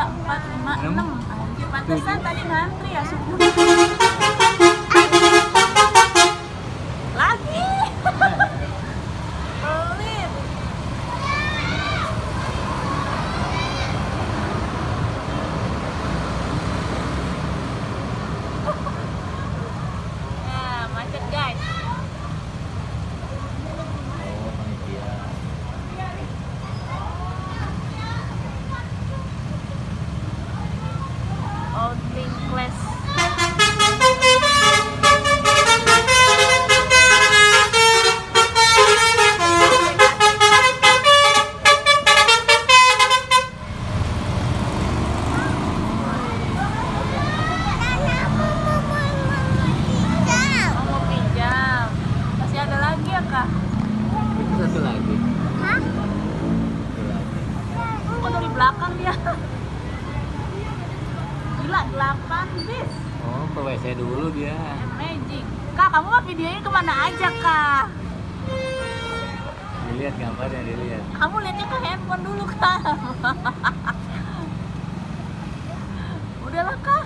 4, 5, 6. Anjir, pantesan tadi ngantri ya subuh. Lagi. Pelit. Nah, macet guys. Oh, panitia. Old Link Class. Oh, mau pinjam. Masih ada lagi ya, Kak? Itu satu lagi. Hah? Satu lagi. Kok dari belakang dia? Gila, 8 bis. Oh, ke WC dulu dia. Amazing. Kak, kamu mah videonya kemana aja, Kak? Dilihat gambarnya, dilihat. Kamu lihatnya ke handphone dulu, Kak. Udahlah, Kak.